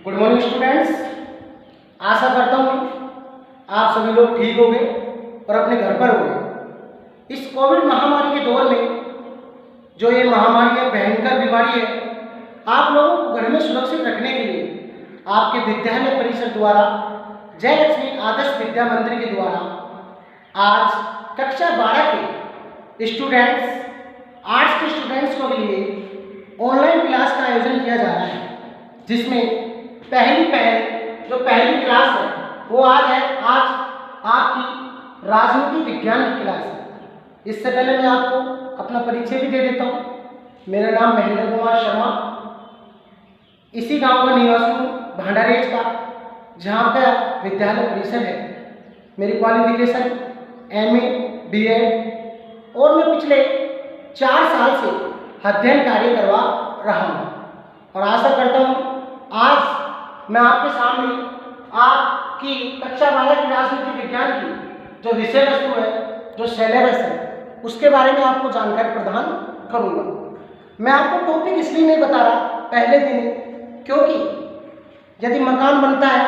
Good morning students. आशा करता हूँ आप सभी लोग ठीक होंगे और अपने घर पर होंगे। इस कोविड महामारी के दौर में जो ये महामारी है, भयंकर बीमारी है, आप लोगों को घर में सुरक्षित रखने के लिए आपके विद्यालय परिषद द्वारा जय लक्ष्मी आदर्श विद्या मंदिर के द्वारा आज कक्षा 12 के स्टूडेंट्स, आर्ट्स के स्टूडेंट्स के लिए ऑनलाइन क्लास का आयोजन किया जा रहा है, जिसमें पहली क्लास है वो आज आपकी राजनीति विज्ञान की क्लास है। इससे पहले मैं आपको अपना परिचय भी दे देता हूँ। मेरा नाम महेंद्र कुमार शर्मा, इसी गांव का निवासी हूँ, भांडारेज का, जहाँ का विद्यालय परिषद है। मेरी क्वालिफिकेशन MA BEd और मैं पिछले 4 साल से अध्ययन कार्य करवा रहा हूँ और आशा करता हूँ आज मैं आपके सामने आपकी कक्षा 12 की राजनीति विज्ञान की जो विषय वस्तु है, जो सिलेबस है, उसके बारे में आपको जानकारी प्रदान करूँगा। मैं आपको टॉपिक इसलिए नहीं बता रहा पहले दिन, क्योंकि यदि मकान बनता है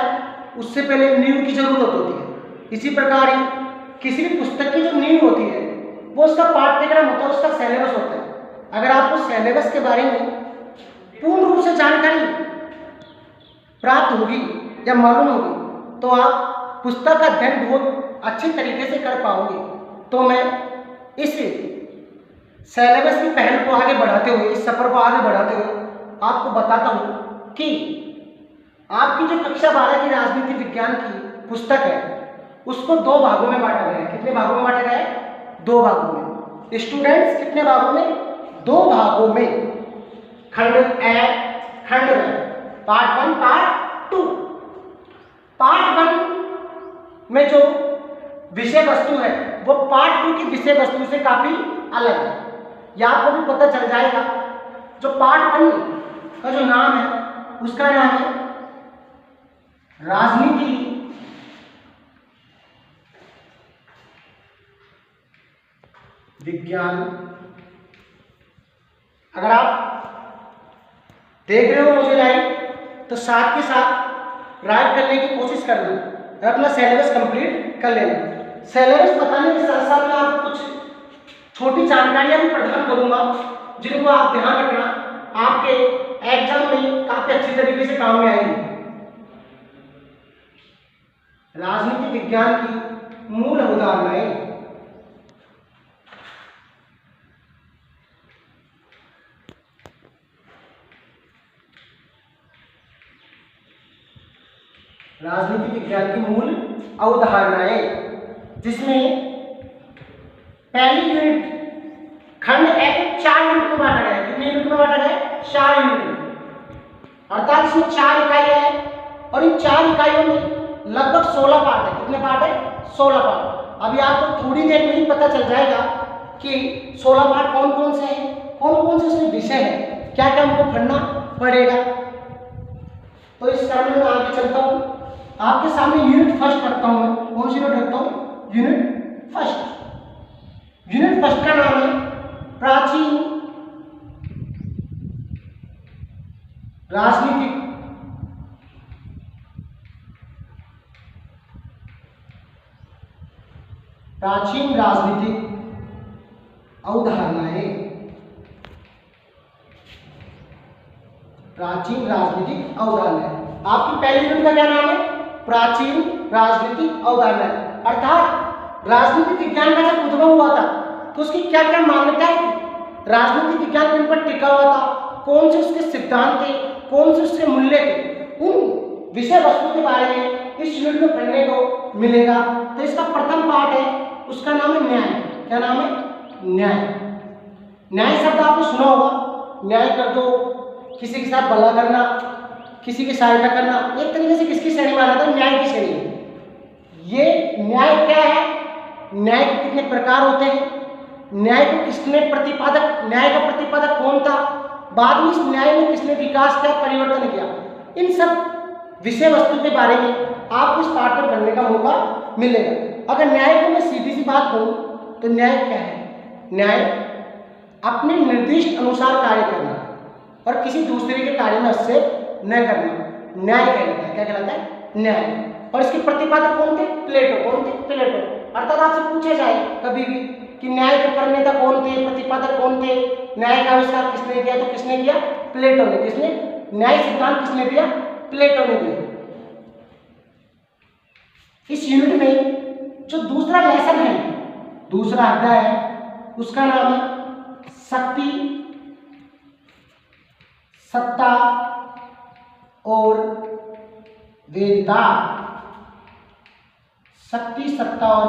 उससे पहले नींव की जरूरत होती है। इसी प्रकार ही किसी भी पुस्तक की जो नींव होती है वो उसका पाठ्यक्रम होता है, उसका सिलेबस होता है। अगर आपको सिलेबस के बारे में पूर्ण रूप से जानकारी प्राप्त होगी या मालूम होगी तो आप पुस्तक का अध्ययन बहुत अच्छे तरीके से कर पाओगे। तो मैं इस सिलेबस की पहल को आगे बढ़ाते हुए, इस सफर को आगे बढ़ाते हुए आपको बताता हूँ कि आपकी जो कक्षा 12 की राजनीति विज्ञान की पुस्तक है उसको 2 भागों में बांटा गया है। कितने भागों में बांटा गया है? 2 भागों में। स्टूडेंट्स, कितने भागों में? 2 भागों में। खंड ए, खंड ब, पार्ट 1, पार्ट 2। पार्ट 1 में जो विषय वस्तु है वो पार्ट 2 की विषय वस्तु से काफी अलग है। यह आपको भी पता चल जाएगा। जो पार्ट 1 का जो नाम है उसका नाम है राजनीति विज्ञान। अगर आप देख रहे हो मुझे लाइव, तो साथ के साथ राइट करने की कोशिश करना और अपना सिलेबस कंप्लीट कर लेना। सिलेबस बताने के साथ साथ मैं आपको कुछ छोटी जानकारियां भी प्रदान करूंगा जिनको आप ध्यान रखना, आपके एग्जाम में काफी अच्छी तरीके से काम में आएगी। राजनीति विज्ञान की मूल अवधारणाएं। राजनीति विज्ञान की मूल अवधारणाएं, जिसमें पहली यूनिट खंड ए को 4 यूनिट में बांटा गया है। कितने यूनिट में बांटा गया है? 4 यूनिट। अर्थात इसमें 4 इकाइयां हैं और इन 4 इकाइयों में लगभग 16 पार्ट है। कितने पार्ट है? 16 पार्ट। अभी आपको थोड़ी देर में ही पता चल जाएगा कि 16 पार्ट कौन कौन से हैं, कौन कौन से इसमें विषय है, क्या क्या हमको पढ़ना पड़ेगा। तो इस कारण में आगे चलता हूँ। आपके सामने यूनिट फर्स्ट रखता हूँ मैं। कौन सी यूनिट रखता हूँ? Unit first. यूनिट फर्स्ट का नाम है प्राचीन राजनीतिक अवधारणाएं। प्राचीन राजनीतिक अवधारणाएं। आपकी पहली यूनिट का क्या नाम है? प्राचीन राजनीतिक अवधारणाएं। अर्थात राजनीति विज्ञान का जब उद्भव हुआ था तो उसकी क्या क्या मान्यताएं थी, राजनीति विज्ञान किन पर टिका हुआ था, कौन से उसके सिद्धांत थे, कौन से उसके मूल्य थे, उन विषय वस्तु के बारे में इस यूनिट में पढ़ने को मिलेगा। तो इसका प्रथम पार्ट है, उसका नाम है न्याय। क्या नाम है? न्याय। न्याय शब्द आपने सुना होगा। न्याय कर दो, किसी के साथ भला करना, किसी की सहायता करना, एक तरीके से किसकी श्रेणी में आ जाता है? न्याय की श्रेणी में। ये न्याय क्या है? न्याय के कितने प्रकार होते हैं, न्याय को किसने प्रतिपादक, न्याय का प्रतिपादक कौन था, बाद में इस न्याय में किसने विकास किया, परिवर्तन किया, इन सब विषय वस्तु के बारे में आपको इस पाठ में पढ़ने का मौका मिलेगा। अगर न्याय को मैं सीधी सी बात कहूँ तो न्याय क्या है? न्याय अपने निर्दिष्ट अनुसार कार्य करना और किसी दूसरे के कार्य में हस्तक्षेप न करना, न्याय कहलाता है। क्या कहलाता है? न्याय। और इसके प्रतिपादक कौन थे? प्लेटो। कौन थे? प्लेटो। अर्थात आपसे पूछे जाए कभी भी कि न्याय के प्रणेता कौन थे, प्रतिपादक कौन थे, न्याय का आविष्कार किसने किया, तो किसने किया? प्लेटो ने। किसने? न्याय सिद्धांत किसने दिया? प्लेटो ने दिया। इस यूनिट में जो दूसरा लेसन है, दूसरा अध्याय है, उसका नाम है शक्ति, सत्ता और वेदता। शक्ति, सत्ता और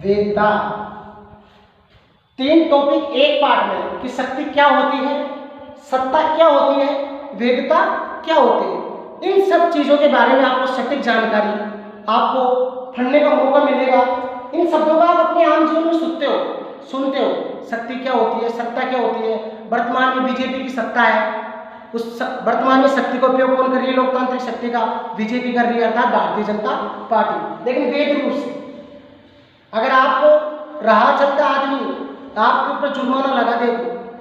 वेदता, तीन टॉपिक एक पार्ट में कि शक्ति क्या होती है, सत्ता क्या होती है, वेदता क्या होती है। इन सब चीजों के बारे में आपको सटीक जानकारी आपको पढ़ने का मौका मिलेगा। इन शब्दों का आप अपने आम जीवन में सुनते हो। शक्ति क्या होती है, सत्ता क्या होती है। वर्तमान में बीजेपी की सत्ता है, उस वर्तमान में शक्ति का उपयोग कौन कर रही है? लोकतांत्रिक शक्ति का बीजेपी कर रही है, अर्थात भारतीय जनता पार्टी। लेकिन वेद रूप से अगर आपको राह चलता आदमी आपके ऊपर जुर्माना लगा दे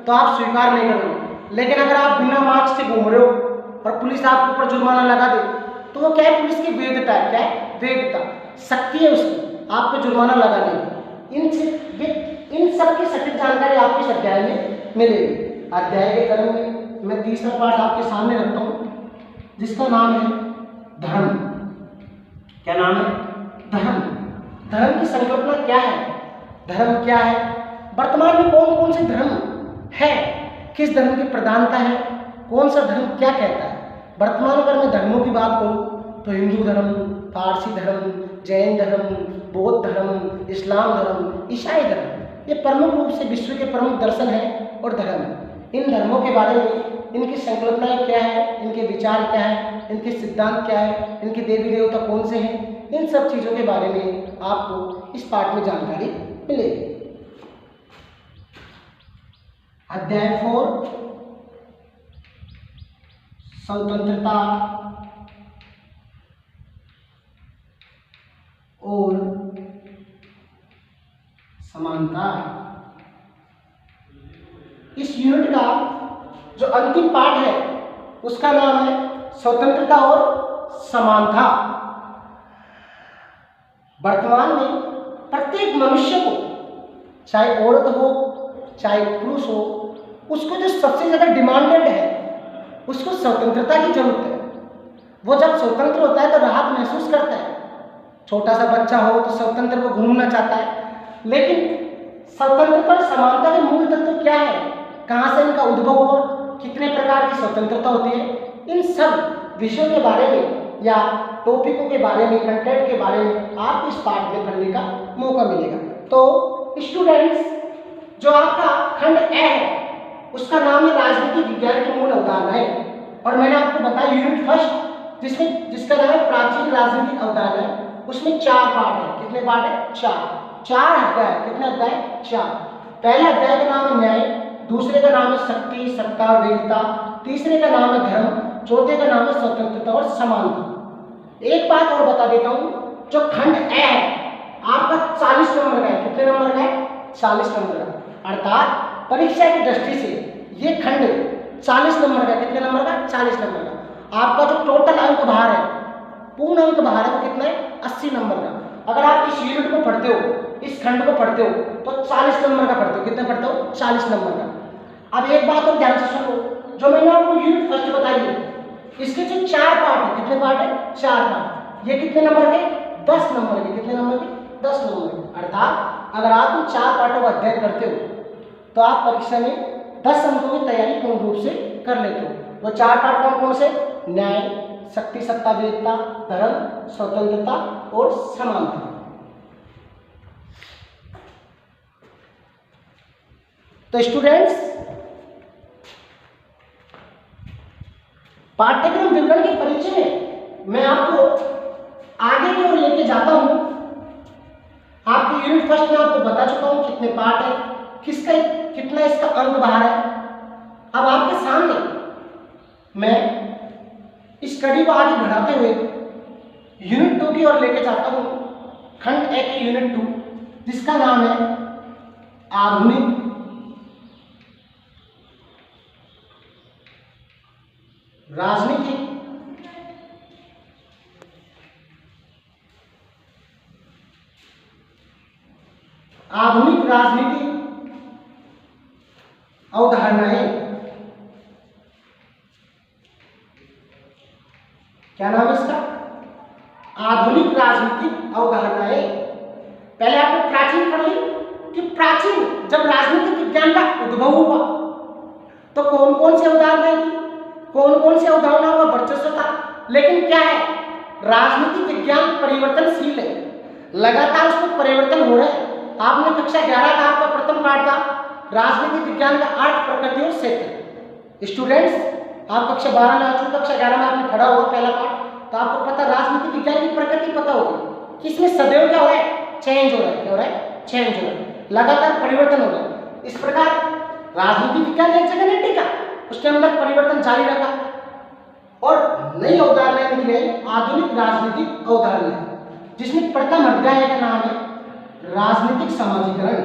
तो आप स्वीकार नहीं करोगे। लेकिन अगर आप बिना मार्क्स से घूम रहे हो और पुलिस आपके ऊपर जुर्माना लगा दे तो वो क्या है? पुलिस की वेदता है। क्या है? वेदता, शक्ति है उसकी आपको जुर्माना लगाने की। इन सब की सटीक जानकारी आपको इस अध्याय में मिलेगी। अध्याय के क्रम में मैं तीसरा पाठ आपके सामने रखता हूँ जिसका नाम है धर्म। क्या नाम है? धर्म। धर्म की संकल्पना क्या है, धर्म क्या है, वर्तमान में कौन कौन से धर्म है, किस धर्म की प्रधानता है, कौन सा धर्म क्या कहता है। वर्तमान अगर मैं धर्मों की बात करूँ तो हिंदू धर्म, पारसी धर्म, जैन धर्म, बौद्ध धर्म, इस्लाम धर्म, ईसाई धर्म, ये प्रमुख रूप से विश्व के प्रमुख दर्शन हैं और धर्म है। इन धर्मों के बारे में इनकी संकल्पनाएं क्या है, इनके विचार क्या है, इनके सिद्धांत क्या है, इनके देवी देवता कौन से हैं, इन सब चीज़ों के बारे में आपको इस पाठ में जानकारी मिलेगी। अध्याय 4 स्वतंत्रता और समानता। इस यूनिट का जो अंतिम पाठ है उसका नाम है स्वतंत्रता और समानता। वर्तमान में प्रत्येक मनुष्य को, चाहे औरत हो चाहे पुरुष हो, उसको जो सबसे ज्यादा डिमांडेड है उसको स्वतंत्रता की जरूरत है। वो जब स्वतंत्र होता है तो राहत महसूस करता है। छोटा सा बच्चा हो तो स्वतंत्र वो घूमना चाहता है। लेकिन स्वतंत्रता और समानता के मूल तत्व क्या है, कहाँ से इनका उद्भव हुआ, कितने प्रकार की स्वतंत्रता होती है, इन सब विषयों के बारे में या टॉपिकों के बारे में, कंटेंट के बारे में आप इस पाठ में पढ़ने का मौका मिलेगा। तो स्टूडेंट्स, जो आपका खंड ए है उसका नाम है राजनीतिक विज्ञान की मूल अवधारणाएं। और मैंने आपको बताया यूनिट फर्स्ट जिसका नाम है प्राचीन राजनीतिक अवधारणाएं, उसमें 4 पार्ट है। कितने पार्ट है? 4 अध्याय। कितने अध्याय? 4। पहले अध्याय का नाम है न्याय, दूसरे का नाम है शक्ति, सत्ता और वेदता, तीसरे का नाम है धर्म, चौथे का नाम है स्वतंत्रता और समानता। एक बात और बता देता हूँ, जो खंड ए है आपका 40 नंबर का है। कितने नंबर का है? 40 नंबर का। अर्थात परीक्षा की दृष्टि से ये खंड 40 नंबर का। कितने नंबर का? 40 नंबर का। आपका जो टोटल अंक भार है, पूर्ण अंक भार है, वो कितना है? 80 नंबर का। अगर आप इस यूनिट को पढ़ते हो, इस खंड को पढ़ते हो तो 40 नंबर का पढ़ते हो। कितने पढ़ते हो? 40 नंबर का। अब एक बात और ध्यान से सुनो, जो मैंने आपको यूनिट फर्स्ट बताई है इसके जो 4 पार्ट है, कितने पार्ट है? 4 पार्ट। ये कितने नंबर के? 10 नंबर के। कितने नंबर के? 10 नंबर के। अर्थात अगर आप इन 4 पार्टों का अध्ययन करते हो तो आप परीक्षा में 10 अंकों की तैयारी पूर्ण रूप से कर लेते हो। वो 4 पार्ट कौन कौन से? न्याय, शक्ति, सत्ता, वेदता, धर्म, स्वतंत्रता और समानता। तो स्टूडेंट्स, पाठ्यक्रम विवरण के परिचय में मैं आपको आगे की ओर लेके जाता हूं। आपके यूनिट फर्स्ट में आपको बता चुका हूं कितने पार्ट है, कितना इसका अंक बाहर है। अब आपके सामने मैं स्टडी को आगे बढ़ाते हुए यूनिट 2 की ओर लेके जाता हूं। खंड ए की यूनिट 2 जिसका नाम है आधुनिक राजनीतिक आधुनिक राजनीति अवधारणाएं। क्या नाम है इसका? आधुनिक राजनीतिक अवधारणाएं। पहले आपने प्राचीन पढ़ ली कि प्राचीन जब राजनीतिक विज्ञान का उद्भव हुआ तो कौन कौन सी अवधारणाएं थी, कौन कौन सी अवधारणाओं का वर्चस्व था। लेकिन क्या है, राजनीतिक विज्ञान परिवर्तनशील है, लगातार उसमें परिवर्तन हो रहे हैं। आपने कक्षा 11 का आपका प्रथम पाठ था राजनीतिक विज्ञान का 8 प्रकृति और क्षेत्र। स्टूडेंट्स, आप कक्षा 12 में आ चुके, कक्षा 11 में आपने पढ़ा होगा पहला पाठ, तो आपको पता राजनीतिक विज्ञान की प्रकृति पता होगी कि इसमें सदैव क्या हो रहा है, चेंज हो रहा है। क्या हो रहा है? चेंज हो रहा है, लगातार परिवर्तन हो रहा है। इस प्रकार राजनीतिक विज्ञान एक जगह नहीं टिका, उसके अंदर परिवर्तन जारी रखा और नई अवधारणाएं निकली, आधुनिक राजनीतिक अवधारणाएं, जिसमें प्रथम अध्याय का नाम है राजनीतिक समाजीकरण।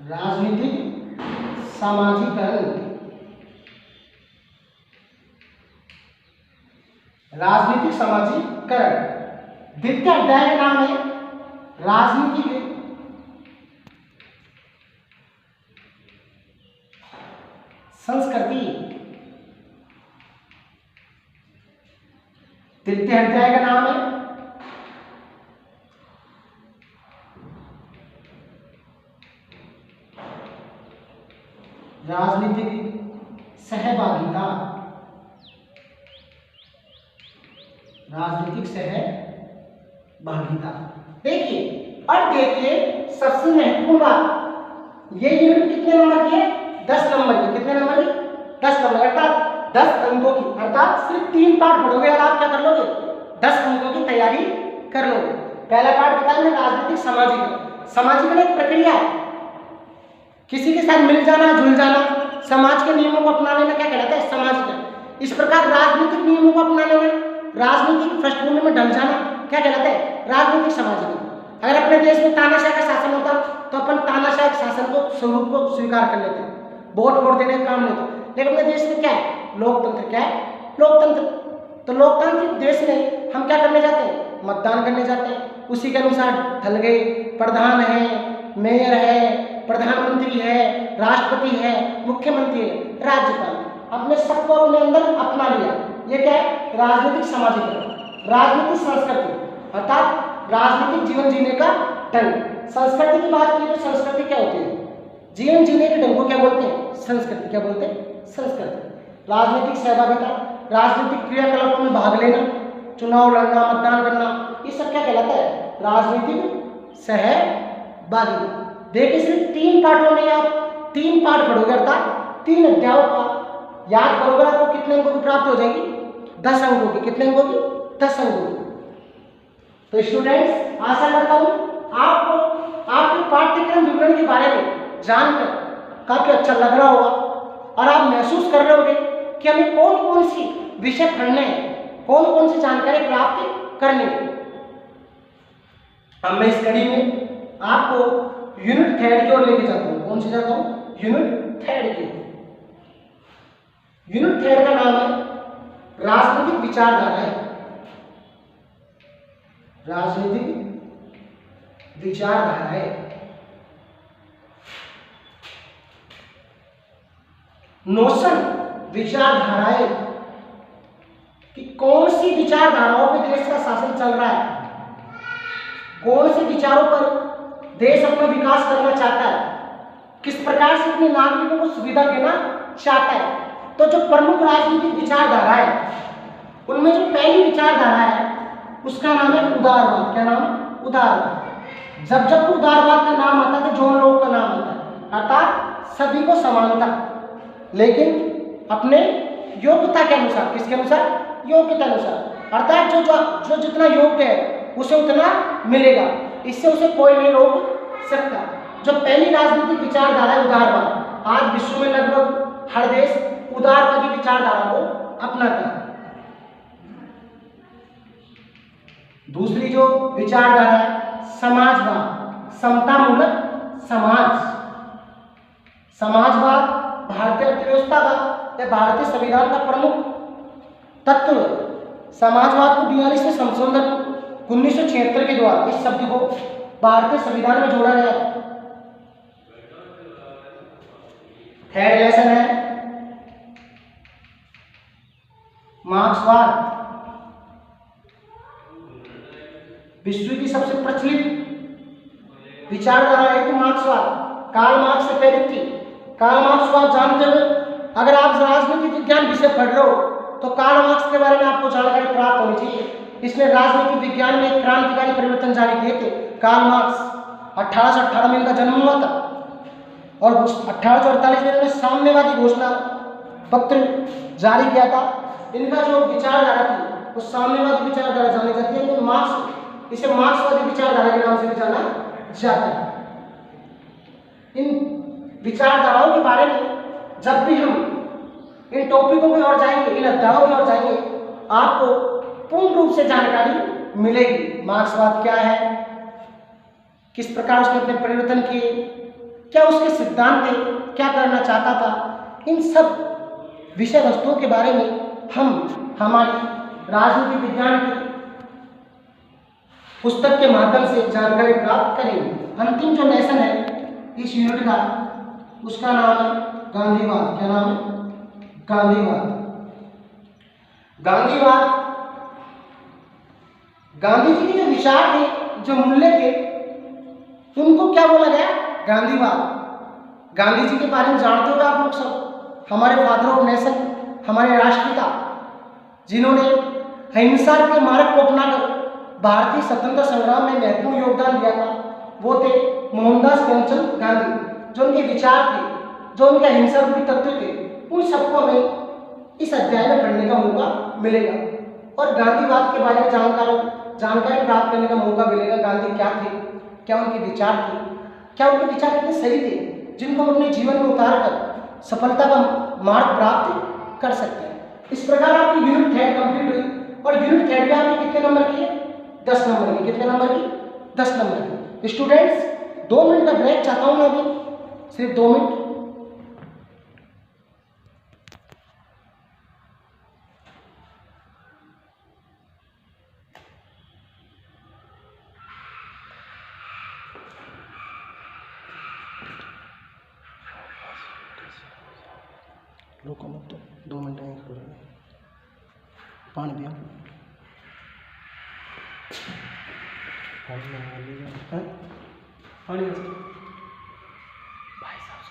राजनीतिक समाजीकरण, राजनीतिक समाजीकरण। द्वितीय अध्याय का नाम है राजनीतिक संस्कृति। तृतीय अध्याय का नाम है राजनीतिक सहभागिता। राजनीतिक सहभागिता। देखिए और देखिए, सबसे महत्वपूर्ण बात, ये यूनिट कितने नंबर की है? 10 नंबर की। कितने नंबर की? 10 नंबर, अर्थात 10 अंकों की। अर्थात सिर्फ 3 पाठ पढ़ोगे और आप क्या कर लोगे? 10 अंकों की तैयारी कर लोगे। पहला पाठ बताया मैंने, राजनीतिक समाजीकरण। समाजीकरण एक प्रक्रिया है, किसी के साथ मिल जाना, जुल जाना, समाज के नियमों को अपना लेना, क्या कहलाता है? समाजीकरण। इस प्रकार राजनीतिक नियमों को अपना लेना, राजनीतिक पृष्ठभूमि में ढल जाना, क्या कहलाता है? राजनीतिक समाजीकरण। अगर अपने देश में तानाशाह का शासन होता तो अपन तानाशाह के शासन को, स्वरूप को स्वीकार कर लेते, वोट देने का काम नहीं था। लेकिन अपने देश में क्या है? लोकतंत्र। क्या है? लोकतंत्र। तो लोकतांत्रिक देश में हम क्या करने जाते हैं? मतदान करने जाते हैं, उसी के अनुसार ढल गए। प्रधान है, मेयर है, प्रधानमंत्री है, राष्ट्रपति है, मुख्यमंत्री है, राज्यपाल, हमने सबको अपने अंदर अपना लिया। ये क्या है? राजनीतिक समाजीकरण। राजनीतिक संस्कृति अर्थात राजनीतिक जीवन जीने का ढंग। संस्कृति की बात की तो संस्कृति क्या होती है? जीवन जीने के ढंग को क्या बोलते हैं? संस्कृति। क्या बोलते हैं? संस्कृति। राजनीतिक सहभागिता, राजनीतिक क्रियाकलापों में भाग लेना, चुनाव लड़ना, मतदान करना, ये सब क्या कहलाता है? राजनीतिक सहभागिता। देखिए सिर्फ 3 पाठों में आप 3 पाठ पढ़ोगे, अर्थात 3 अध्यायों का याद करोगे, आपको कितने अंकों की प्राप्ति हो जाएगी? 10 अंकों की। कितने अंकों की? 10 अंकों की। तो स्टूडेंट्स, आशा करता हूँ आपको आपके पाठ्यक्रम विवरण के बारे में जानकर काफी अच्छा लग रहा होगा और आप महसूस कर रहे होंगे कि हमें कौन कौन सी विषय पढ़ने हैं, कौन कौन सी जानकारी प्राप्त करनी है। अब मैं इस कड़ी में आपको यूनिट 3 की ओर लेके जाता हूँ। कौन सी जाता हूँ? यूनिट 3 की। यूनिट 3 का नाम है राजनीतिक विचारधाराएं। राजनीतिक विचारधाराएं। नोशन, विचारधाराएं कि कौन सी विचारधाराओं पे देश का शासन चल रहा है, कौन से विचारों पर देश अपना विकास करना चाहता है, किस प्रकार से अपने नागरिकों को सुविधा देना चाहता है। तो जो प्रमुख राजनीतिक विचारधारा है, उनमें जो पहली विचारधारा है उसका नाम है उदारवाद। क्या नाम है? उदारवाद। जब जब उदारवाद का नाम आता है तो जॉन लॉक का नाम आता है, अर्थात सभी को समानता, लेकिन अपने योग्यता के अनुसार। किसके अनुसार? योग्यता अनुसार। अर्थात जो जितना योग्य है उसे उतना मिलेगा, इससे उसे कोई नहीं रोक सकता। जो पहली राजनीतिक विचारधारा है उदारवाद, आज विश्व में लगभग हर देश उदारवादी विचारधारा को अपनाता है। दूसरी जो विचारधारा है समाजवाद, समतामूलक समाज। समाजवाद भारतीय अर्थव्यवस्था का या भारतीय संविधान का प्रमुख तत्व है। समाजवाद को 42वें संशोधन 1976 के द्वारा इस शब्द को भारतीय संविधान में जोड़ा गया था। थर्ड लेसन है मार्क्सवाद। विश्व की सबसे प्रचलित विचारधारा है कि मार्क्सवाद कार्ल मार्क्स से प्रेरित थी। कार्ल मार्क्स को आप जानते हो, अगर आप राजनीति विज्ञान विषय पढ़ रहे हो तो कार्ल मार्क्स के बारे में आपको जानकारी प्राप्त होनी चाहिए। इसने राजनीति विज्ञान में एक क्रांतिकारी परिवर्तन जारी किए थे। कार्ल मार्क्स 1818 में इनका जन्म हुआ था और 1848 में इन्होंने साम्यवादी घोषणा पत्र जारी किया था। इनका जो विचारधारा थी वो साम्यवादी विचारधारा जानी जाती है। इसे मार्क्सवादी विचारधारा के नाम से भी जाना जाता है। इन विचारधाराओं के बारे में जब भी हम इन टॉपिकों में और जाएंगे, इन अध्यायों में और जाएंगे, आपको पूर्ण रूप से जानकारी मिलेगी। मार्क्सवाद क्या है, किस प्रकार उसने अपने परिवर्तन किए, क्या उसके सिद्धांत थे, क्या करना चाहता था, इन सब विषय वस्तुओं के बारे में हम हमारी राजनीति विज्ञान की पुस्तक के माध्यम से जानकारी प्राप्त करेंगे। अंतिम जो लेसन है इस यूनिट का, उसका नाम है गांधीवाद। क्या नाम है? गांधीवाद। गांधीवाद गांधी जी के जो विचार थे, जो मूल्य थे, उनको क्या बोला गया? गांधीवाद। गांधी जी के बारे में जानते हो आप लोग सब, हमारे फादर ऑफ नेशन, हमारे राष्ट्रपिता, जिन्होंने अहिंसा के मार्ग को अपनाकर भारतीय स्वतंत्रता संग्राम में महत्वपूर्ण योगदान दिया था, वो थे मोहनदास करमचंद गांधी। जो उनके विचार थे, जो उनके अहिंसा रूपी तत्व थे, उन सबको हमें इस अध्याय में पढ़ने का मौका मिलेगा और गांधीवाद के बारे में जानकारी प्राप्त करने का मौका मिलेगा। गांधी क्या थे, क्या उनके विचार थे, क्या उनके विचार इतने सही थे जिनको हम अपने जीवन में उतार कर सफलता का मार्ग प्राप्त कर सकते हैं। इस प्रकार आपकी यूनिट 3 कंप्लीट हुई और यूनिट 3 में आपने कितने नंबर किए? 10 नंबर की। कितने नंबर की? 10 नंबर की। स्टूडेंट्स 2 मिनट का ब्रेक चाहता हूँ मैं अभी, सिर्फ 2 मिनट। रुको मत, तो 2 मिनट में खड़े रहें। पानी पिया पानी भाई साहब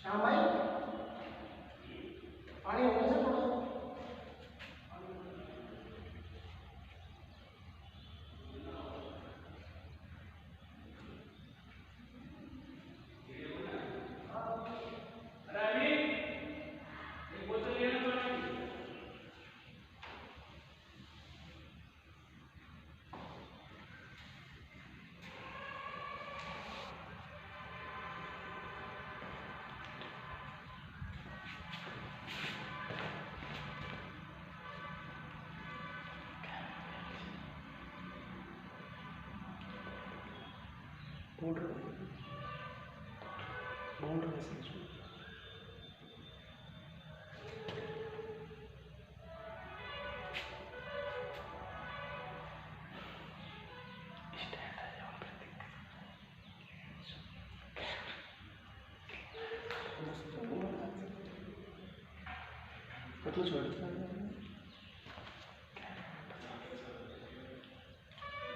शाम भाई पानी होने से थोड़ा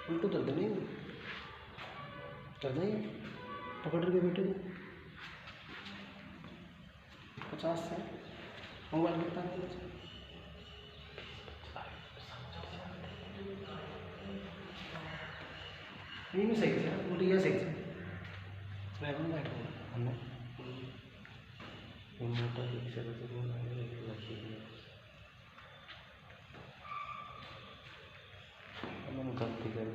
उल्टू दर्द नहीं पकड़ के बैठे 50 से मोबाइल कितना नहीं सही थे बोलिए सही थे हमने गलती कर दी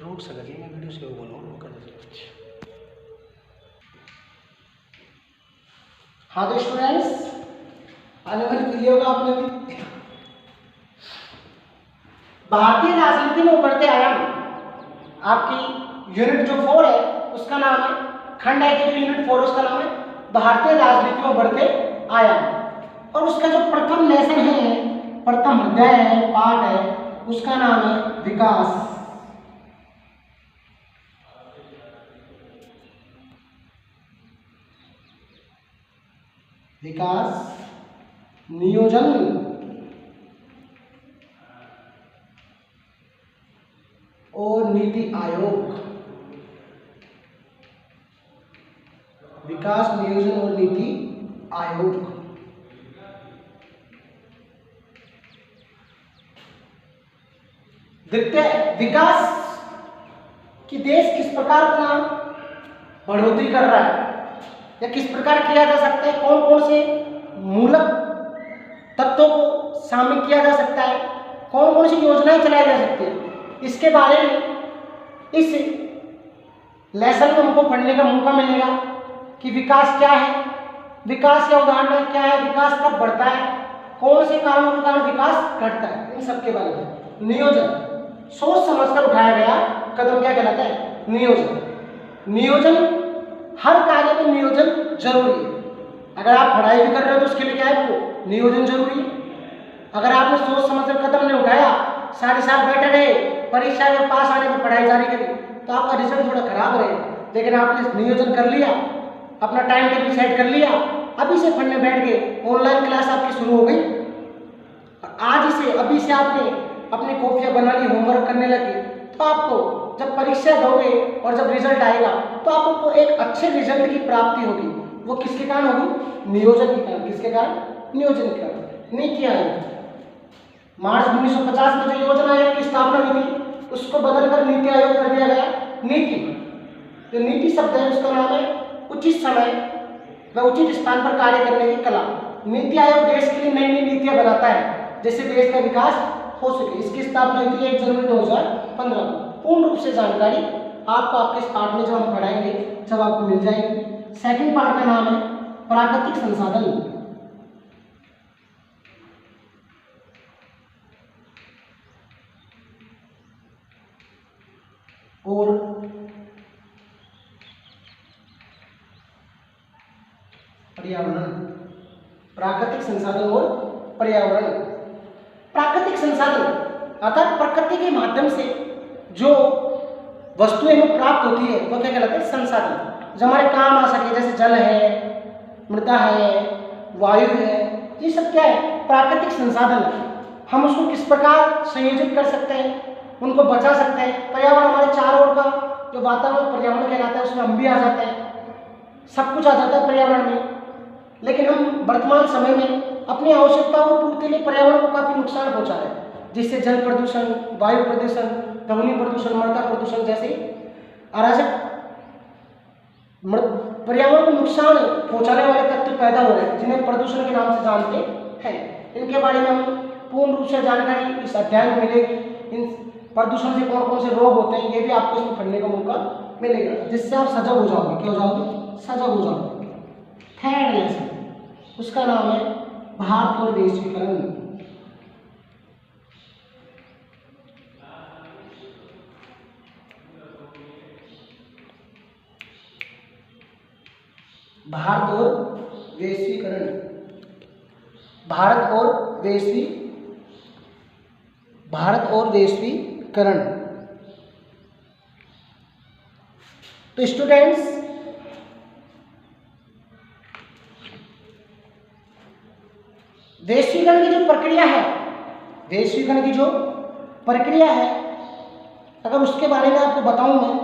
रोड से लगी मैं वीडियो से बनाऊँ कर। हाँ तो स्टूडेंट्स आने वाली क्लियर होगा आपने भी। भारतीय राजनीति में उभरते आयाम, आपकी यूनिट जो 4 है उसका नाम है, खंड है कि जो यूनिट 4 उसका नाम है भारतीय राजनीति में उभरते आयाम। और उसका जो प्रथम लेसन है, प्रथम अध्याय है, पाठ है, उसका नाम है विकास। विकास, नियोजन और नीति आयोग। विकास, नियोजन और नीति आयोग। द्वितीय, विकास कि देश किस प्रकार अपना बढ़ोतरी कर रहा है या किस प्रकार किया जा सकता है, कौन कौन से मूलक तत्वों को शामिल किया जा सकता है, कौन कौन सी योजनाएं चलाई जा सकती है, इसके बारे में इस लेसन में हमको पढ़ने का मौका मिलेगा कि विकास क्या है, विकास के उदाहरण क्या है, विकास कब बढ़ता है, कौन से कारणों के कारण विकास घटता है, इन सब के बारे में। नियोजन, सोच समझकर उठाया गया कदम क्या कहलाता है? नियोजन। नियोजन, हर कार्य में नियोजन जरूरी है। अगर आप पढ़ाई भी कर रहे हो तो उसके लिए क्या है, वो नियोजन जरूरी है। अगर आपने सोच समझकर कदम नहीं उठाया, सारे साल बैठे रहे, परीक्षा में पास आने में पढ़ाई जारी करी, तो आपका रिजल्ट थोड़ा खराब रहेगा। लेकिन आपने नियोजन कर लिया, अपना टाइम टेबल सेट कर लिया, अभी से पढ़ने बैठ गए, ऑनलाइन क्लास आपकी शुरू हो गई, आज से अभी से आपने अपनी कॉपियाँ बना ली, होमवर्क करने लगे, तो आपको जब परीक्षा दोगे और जब रिजल्ट आएगा तो आपको एक अच्छे रिजल्ट की प्राप्ति होगी। वो किसके कारण होगी? नियोजन के कारण। किसके कारण? नियोजन के कारण। नीति आयोग, मार्च 1950 में जो योजना आयोग की स्थापना हुई थी उसको बदलकर नीति आयोग कर दिया गया। नीति, जो नीति शब्द है उसका नाम है उचित समय व उचित स्थान पर कार्य करने की कला। नीति आयोग देश के लिए नई नई नीतियां बनाता है जिससे देश का विकास हो सके। इसकी स्थापना हुई थी 1 जनवरी 2015 को। पूर्ण रूप से जानकारी आपको आपके इस पाठ में जब हम पढ़ाएंगे जब आपको मिल जाएगी। सेकंड पार्ट का नाम है प्राकृतिक संसाधन और पर्यावरण। प्राकृतिक संसाधन और पर्यावरण। प्राकृतिक संसाधन अर्थात प्रकृति के माध्यम से जो वस्तुएं हमें प्राप्त होती है वो क्या कहलाते हैं? संसाधन। जो हमारे काम आ सके, जैसे जल है, मृदा है, वायु है, ये सब क्या है? प्राकृतिक संसाधन है। हम उसको किस प्रकार संयोजित कर सकते हैं, उनको बचा सकते हैं। पर्यावरण, हमारे चारों ओर का जो वातावरण पर्यावरण कहलाता है उसमें हम भी आ जाते हैं, सब कुछ आ जाता है पर्यावरण में। लेकिन हम वर्तमान समय में अपनी आवश्यकताओं को पूर्ति के लिए पर्यावरण को काफी नुकसान पहुंचा रहे हैं, जिससे जल प्रदूषण, वायु प्रदूषण, ध्वनि प्रदूषण, मृदा प्रदूषण जैसे अराजक पर्यावरण को नुकसान पहुंचाने वाले तत्व पैदा हो रहे हैं जिन्हें प्रदूषण के नाम से जानते हैं। इनके बारे में हम पूर्ण रूप से जानकारी इस अध्याय में मिलेगी। इन प्रदूषण से कौन कौन से रोग होते हैं ये भी आपको इसमें पढ़ने का मौका मिलेगा, जिससे आप सजग हो जाओगे। क्या हो जाओगे? सजग हो जाओगे। थर्ड लेसन, उसका नाम है भारत और वैश्वीकरण। भारत और वैश्वीकरण। भारत और वैश्वीकरण। तो स्टूडेंट्स, वैश्वीकरण की जो प्रक्रिया है, वैश्वीकरण की जो प्रक्रिया है, अगर उसके बारे में आपको बताऊं मैं,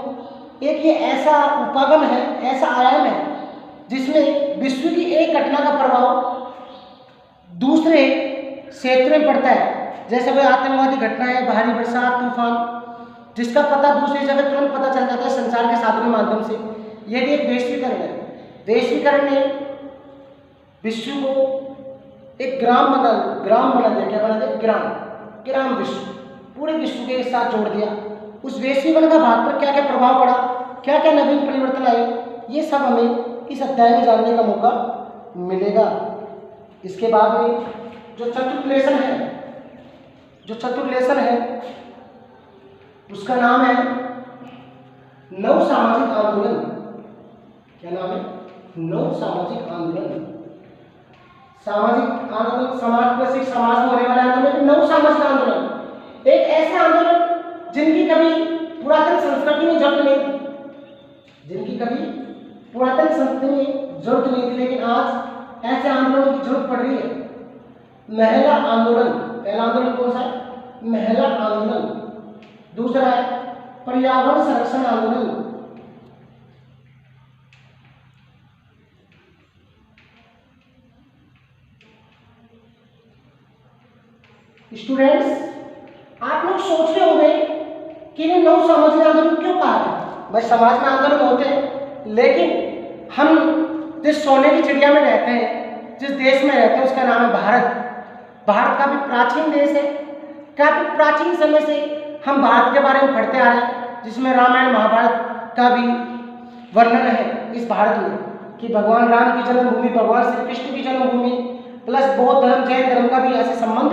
एक ये ऐसा उपागम है, ऐसा आयाम है जिसमें विश्व की एक घटना का प्रभाव दूसरे क्षेत्र में पड़ता है। जैसे कोई आतंकवादी घटना है, भारी बरसात, तूफान, जिसका पता दूसरी जगह तुरंत पता चल जाता है संचार के साधनों के माध्यम से। यह भी एक वैश्वीकरण है। वैश्वीकरण ने विश्व को एक ग्राम बना दिया। क्या बना दिया? ग्राम विश्व, पूरे विश्व के साथ जोड़ दिया। उस वैश्वीकरण का भारत पर क्या क्या प्रभाव पड़ा, क्या क्या नवीन परिवर्तन आए, ये सब हमें इस अध्याय में जानने का मौका मिलेगा। इसके बाद में जो चतुर्थ लेसन है, जो चतुर्लेशन है उसका नाम है नव सामाजिक आंदोलन। क्या नाम है? नव सामाजिक आंदोलन। सामाजिक आंदोलन समाज प्लस एक समाज में होने वाला आंदोलन नव सामाजिक आंदोलन, एक ऐसे आंदोलन जिनकी कभी पुरातन संस्कृति में जरूरत नहीं थी, जिनकी कभी पुरातन संस्कृति में जरूरत नहीं थी, लेकिन आज ऐसे आंदोलनों की जरूरत पड़ रही है। महिला आंदोलन, पहला आंदोलन कौन सा है? महिला आंदोलन। दूसरा है पर्यावरण संरक्षण आंदोलन। स्टूडेंट्स, आप लोग सोच रहे होंगे कि ये नव सामाजिक आंदोलन क्यों कहा है? भाई समाज में आंदोलन होते हैं, लेकिन हम जिस सोने की चिड़िया में रहते हैं, जिस देश में रहते हैं, उसका नाम है भारत। भारत काफी प्राचीन देश है। काफी प्राचीन समय से हम भारत के बारे में पढ़ते आ रहे हैं, जिसमें रामायण महाभारत का भी वर्णन है इस भारत में कि भगवान राम की जन्मभूमि, भगवान श्री कृष्ण की जन्मभूमि प्लस बौद्ध धर्म, जैन धर्म का भी ऐसे संबंध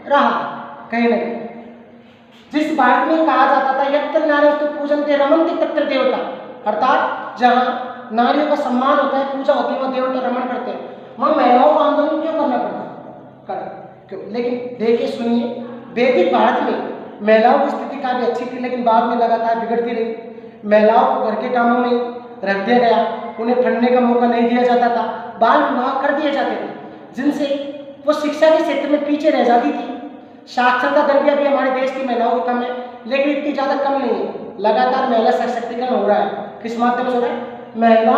रहा कहीं न कहीं। जिस भारत में कहा जाता था यत्र नार्यस्तु पूजन्ते रमन्ते तत्र देवता, अर्थात जहाँ नारियों का सम्मान होता है, पूजा होती है, वह देवता रमण करते हैं, वहाँ महिलाओं का आंदोलन क्यों करना पड़ता है? क्यों? लेकिन देखिए सुनिए, वैदिक भारत में महिलाओं की स्थिति काफी अच्छी थी, लेकिन बाद में लगातार बिगड़ती रही। महिलाओं को घर के कामों में रख दिया गया, उन्हें पढ़ने का मौका नहीं दिया जाता था, बाल विवाह कर दिए जाते थे, जिनसे वो शिक्षा के क्षेत्र में पीछे रह जाती थी। साक्षरता दर भी अभी हमारे देश की महिलाओं की कम है, लेकिन इतनी ज़्यादा कम नहीं है। लगातार महिला सशक्तिकरण हो रहा है। किस माध्यम से हो रहा है? महिला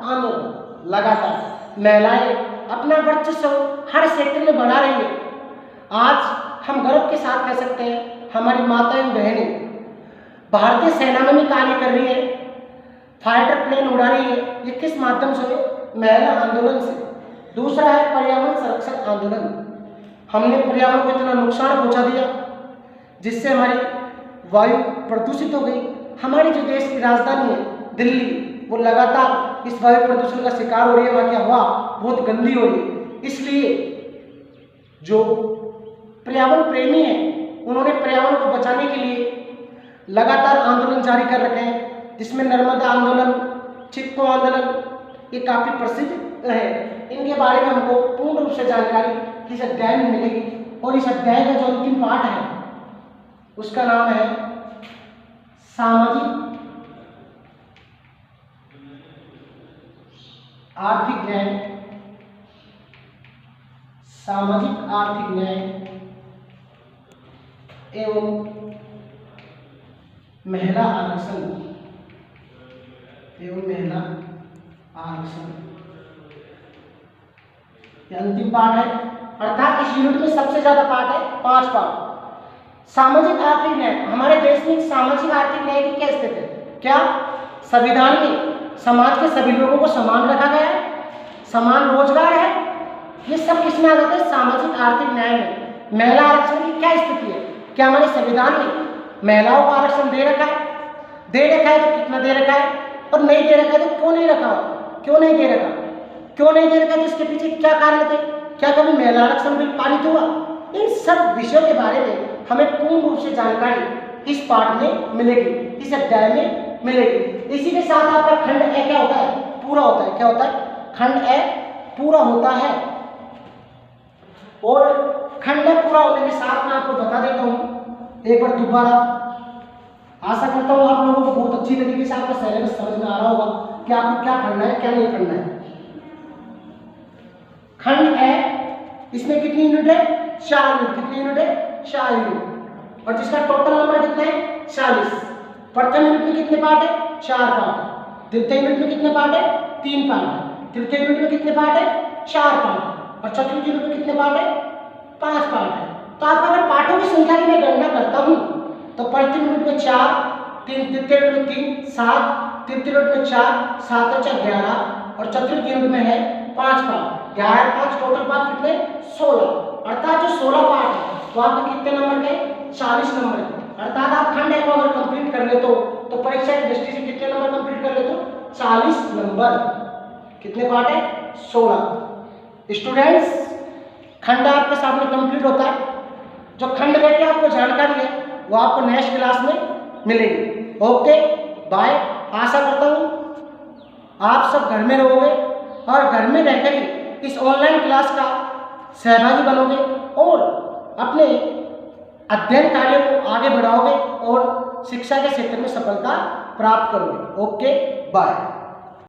आंदोलन। लगातार महिलाएं अपना वर्चस्व हर क्षेत्र में बढ़ा रही है। आज हम गर्व के साथ कह सकते हैं हमारी माताएं एवं बहनें भारतीय सेना में भी कार्य कर रही है, फाइटर प्लेन उड़ा रही है। ये किस माध्यम से? महिला आंदोलन से। दूसरा है पर्यावरण संरक्षण आंदोलन। हमने पर्यावरण को इतना नुकसान पहुंचा दिया जिससे हमारी वायु प्रदूषित हो गई। हमारी जो देश की राजधानी है दिल्ली, वो लगातार इस वायु प्रदूषण का शिकार हो रही है। वहाँ की हवा बहुत गंदी हो रही है। इसलिए जो पर्यावरण प्रेमी हैं उन्होंने पर्यावरण को बचाने के लिए लगातार आंदोलन जारी कर रखे हैं, जिसमें नर्मदा आंदोलन, चिपको आंदोलन, ये काफ़ी प्रसिद्ध रहे। इनके बारे में हमको पूर्ण रूप से जानकारी इस अध्याय में मिलेगी, और इस अध्याय का जो अंतिम पाठ है उसका नाम है सामाजिक आर्थिक न्याय। सामाजिक आर्थिक न्याय एवं महिला आरक्षण एवं महिला आरक्षण, यह अंतिम पाठ है। अर्थात इस यूनिट में सबसे ज्यादा पाठ है, 5 पाठ। सामाजिक आर्थिक न्याय, हमारे देश में सामाजिक आर्थिक न्याय की क्या स्थिति है? क्या संविधान में समाज के सभी लोगों को समान रखा गया है, समान रोजगार है? ये सब किसमें आ जाता है? सामाजिक आर्थिक न्याय में। महिला आरक्षण की क्या स्थिति है? क्या हमारे संविधान में महिलाओं को आरक्षण दे रखा है? दे रखा है तो कितना दे रखा है, और नहीं दे रखा है तो क्यों नहीं रखा? क्यों नहीं दे रखा? क्यों नहीं दे रखा? तो इसके पीछे क्या कारण थे? क्या कभी महिला आरक्षण बिल पारित हुआ? इन सब विषयों के बारे में हमें पूर्ण रूप से जानकारी इस पाठ में मिलेगी, इस अध्याय में मिलेगी। इसी के साथ आपका खंड ए क्या होता है? पूरा होता है। क्या होता है? खंड ए पूरा होता है। और खंड ए पूरा होने के साथ मैं आपको बता देता हूँ एक बार दोबारा, आशा करता हूँ आप लोगों को बहुत अच्छी तरीके से आपका सिलेबस समझ में आ रहा होगा कि आपको क्या पढ़ना है, क्या नहीं पढ़ना है। खंड ए, इसमें कितनी यूनिट है? 4 यूनिट। कितनी यूनिट है? 4 यूनिट। और जिसका टोटल नंबर कितना है? 40। प्रथम यूनिट में कितने पार्ट है? 4 पार्ट। द्वितीय यूनिट में कितने पार्ट है? 3 पार्ट। तृतीय यूनिट में कितने पार्ट है? 4 पार्ट। और चतुर्थ यूनिट में कितने पार्ट है? 5 पार्ट है। तो आप अगर पार्टों की संख्या की मैं गणना करता हूँ तो प्रथम यूनिट में 4, द्वितीय यूनिट में 3, 7, तृतीय यूनिट में 4, 7 और 4 11, और चतुर्थ यूनिट में है 5 पार्ट। 11 5 टोटल पार्ट कितने? 16। अर्थात जो 16 पार्ट है तो आपके कितने नंबर के? 40 नंबर है। अर्थात आप खंड ए को अगर कंप्लीट कर ले तो परीक्षा की दृष्टि से कितने नंबर कंप्लीट कर ले? तो 40 नंबर। कितने पार्ट है? 16। स्टूडेंट्स, खंड आपके सामने कंप्लीट होता है। जो खंड बैठ की आपको जानकारी है वो आपको नेक्स्ट क्लास में मिलेगी। Okay bye. आशा करता हूँ आप सब घर में रहोगे और घर में रहकर ही इस ऑनलाइन क्लास का सहभागी बनोगे और अपने अध्ययन कार्य को आगे बढ़ाओगे और शिक्षा के क्षेत्र में सफलता प्राप्त करोगे। Okay bye.